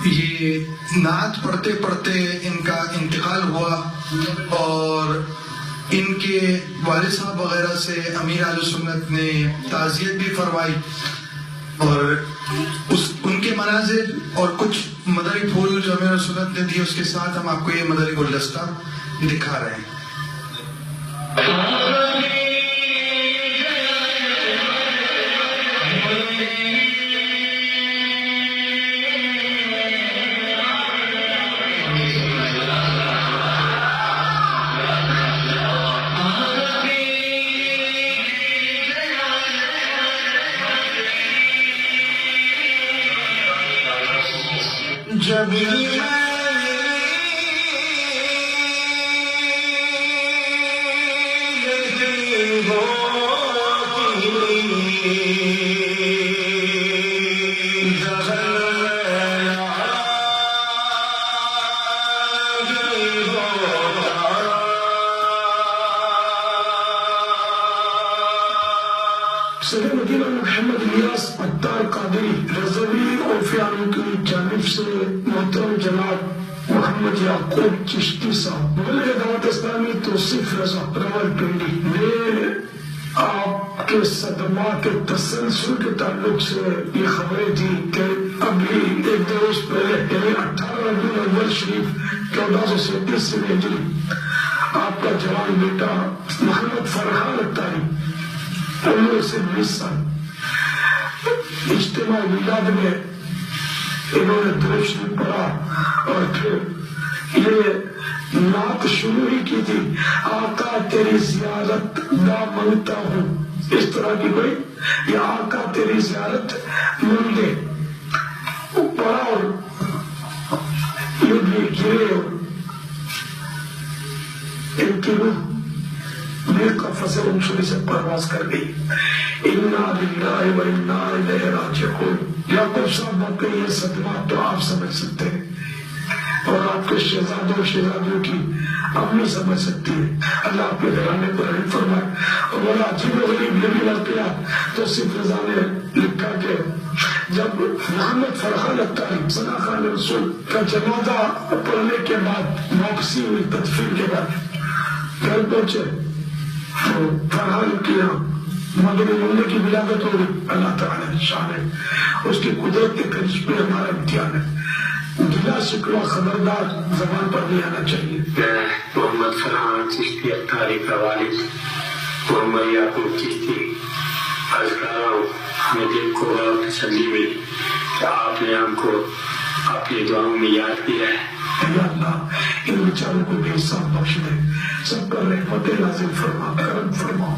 یہ نعت پڑھتے پڑھتے ان کا انتقال ہوا اور ان کے والد صاحب وغیرہ سے امیر اہلسنت نے تعزیت بھی فرمائی اور ان کے مناظر اور کچھ مدری پھول جو امیر اہلسنت نے دیے اس کے ساتھ ہم آپ کو یہ مدری گلدستہ دکھا رہے ہیں. مدینہ محمد الیاس عطارقادری رضوی اور فرحان کی جانب سے محترم جناب محمد یعقوب چشتی صاحب مبلغ دعوت اسلامی توصیف رضا راولپنڈی نے آپ کے صدمات تسلسل کے تعلق سے یہ خبریں دی کہ ابھی ایک دو روز پہلے یعنی 18 ربیع الاول شریف 1437 ہجری آپ کا جوان بیٹا محمد فرحان عطاری عمر سے 20 سال اجتماع میلاد میں انہوں نے درود شریف پڑھا اور پھر یہ نعت شروع ہی کی تھی. آقا تیری زیارت نہ مانگتا ہوں، اس طرح کی بھائی یہ آقا تیری زیارت مانگ دے پڑھا اور یہ بھی گرے اور ان کی روح میرے قفص انشوری سے پرواز کر گئی. اِنَّا لِلَّهِ وَإِنَّا إِلَيْهِ رَاجِعُونَ. یعقوب صاحب واقعی یہ صدمات تو آپ سمجھ سکتے ہیں اور آپ کے شہزادوں اور شہزادیوں کی امی سمجھ سکتی ہے. اللہ آپ کے گھرانے پر رحم فرمائے. اور بڑا عجیب و غریب یہ بھی واقعہ تو صرف رضا نے لکھا کہ جب محمد فرحان عطاری ثنا خان رسول کا جنازہ پڑھنے کے بعد واپسی ہوئی تدفین کے بعد گھر پہنچے تو فرحان کی مدنی ملنے کی ولادت ہوئی. اللہ تعالیٰ شان ہے اس کی قدرت کے کرش پہ ہمارا امتحان ہے. گلا شکوہ خبردار زبان پر نہیں آنا چاہیے. میں محمد فرحان چشتی عطاری کا والد محمد یعقوب چشتی عرض کر رہا ہوں. ہمیں دل کو اور تسلی ملی کہ آپ نے ہم کو اپنی دعاؤں میں یاد کیا ہے. یا اللہ ان بیچاروں کو بے حساب بخش دے، سب پر رحمت نازل فرما، کرم فرما.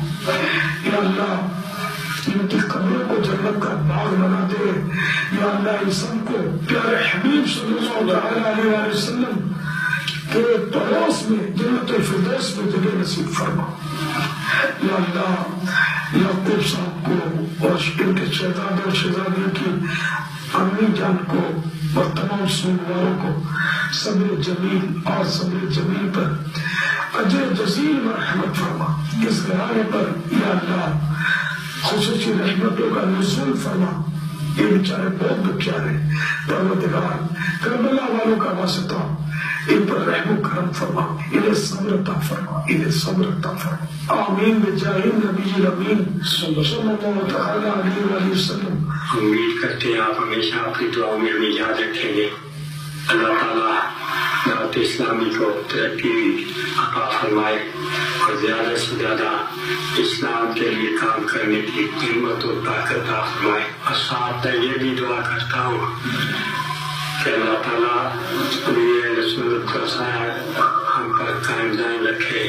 یا اللہ ان کی قبروں کو جنت کا باغ بنا دے. یا اللہ انسان کو پیارے حبیب صلی اللہ علیہ وسلم کے پڑوس میں جنت الفردوس میں جگہ نصیب فرما. یا اللہ یعقوب صاحب کو اور ان کے شہزادوں اور شہزادیوں کی امی جان کو اور تمام سنواروں کو صبر جمیل اور صبر جمیل پر اجر جزیل مرحمت فرما. اس گھرانے پر یا اللہ خصوصی رحمتوں کا نزول فرما. یہ بیچارے بہت دکھیار ہیں. پروردگار کربلا والوں کا واسطہ ان پر رحم و کرم فرما، انہیں صبر عطا فرما، انہیں صبر عطا فرما. آمین بجاہ نبی الامین صلی اللہ تعالی علیہ وآلہ وسلم. امید کرتے ہیں آپ ہمیشہ اپنی دعاؤں میں ہمیں یاد رکھیں گے. اللہ تعالیٰ دعوت اسلامی کو ترقی عطا فرمائے اور زیادہ سے زیادہ اسلام کے لیے کام کرنے کی ہمت و طاقت عطا فرمائے. اور ساتھ میں یہ بھی دعا کرتا ہوں کہ اللہ تعالیٰ اہل سنت کا سایہ ہم پر قائم دائم رکھے.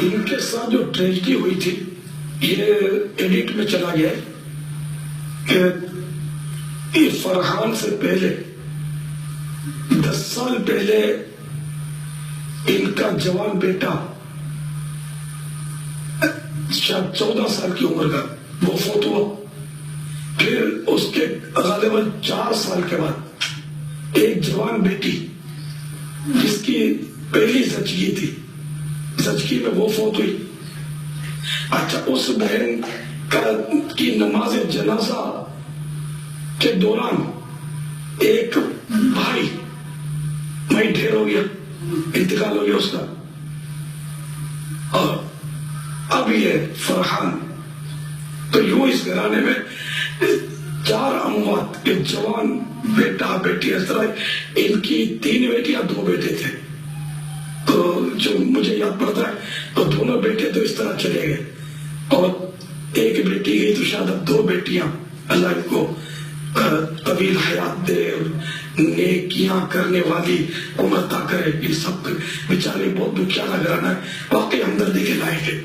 ان کے ساتھ جو ٹریجڈی ہوئی تھی یہ ایڈٹ میں چلا گیا کہ فرحان سے پہلے 10 سال پہلے ان کا جوان بیٹا شاید 14 سال کی عمر کا وہ فوت ہوا. پھر اس کے غالباً 4 سال کے بعد ایک جوان بیٹی جس کی پہلی زچگی تھی، زچگی میں وہ فوت ہوئی. اچھا اس بہن کی نماز جنازہ کے دوران ایک بھائی میں ڈھیر ہو گیا، انتقال ہو گیا اس کا، اور اب یہ فرحان. تو یوں اس گھرانے میں 4 اموات، ایک جوان بیٹا بیٹی، اس طرح ان کی 3 بیٹیاں 2 بیٹے تھے. تو جو مجھے یاد پڑتا ہے تو دونوں بیٹے تو اس طرح چلے گئے، اور ایک بیٹی گئی تو شاید اب 2 بیٹیاں. اللہ ان کو طویل حیات دے اور نیکیاں کرنے والی عمر عطا کرے. یہ سب بیچارے بہت دکھیارا گھرانہ ہے، واقعی ہمدردی کے لائق ہے.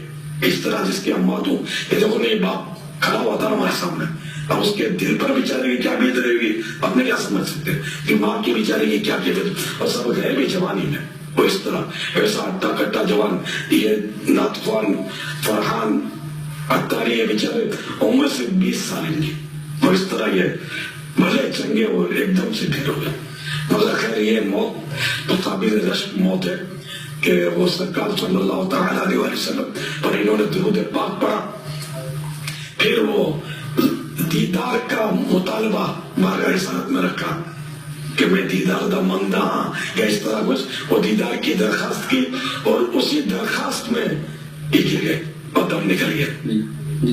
اس طرح جس کی اماں تو یہ دیکھو نہیں، باپ کھڑا ہوا تھا ہمارے سامنے، اب اس کے دل پر بیچارے کی کیا بیت رہے گی اپنے کیا سمجھ سکتے ہیں کہ ماں کی بیچارے کی کیا کیفیت. اور سب گئے بھی جوانی میں، وہ اس طرح ایسا اٹا کٹا جوان. یہ نعت خوان فرحان عطاری، یہ بیچارے عمر سے 20 سال ان کی، اور اس طرح یہ بھلے چنگے اور ایک دم سے ڈھیر ہو گئے. مگر خیر یہ موت تو قابل رشک موت ہے کہ وہ سرکار صلی اللہ تعالیٰ علیہ وسلم پر انہوں نے درود پاک پڑھا، پھر وہ دیدار کا مطالبہ بارگاہ رسالت میں رکھا کہ میں دیدار دا منگتا ہاں، یا اس طرح کچھ. وہ دیدار کی درخواست کی اور اسی درخواست میں گر گئے اور دم نکل گئے.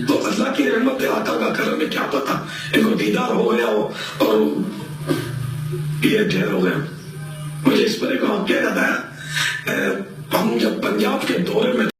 تو اللہ کی رحمت آقا کا کرم میں کیا پتا ان کو دیدار ہو گیا ہو اور یہ ڈھیر ہو گئے. مجھے اس پر ایک واقعہ یاد آیا. ہم جب پنجاب کے دورے میں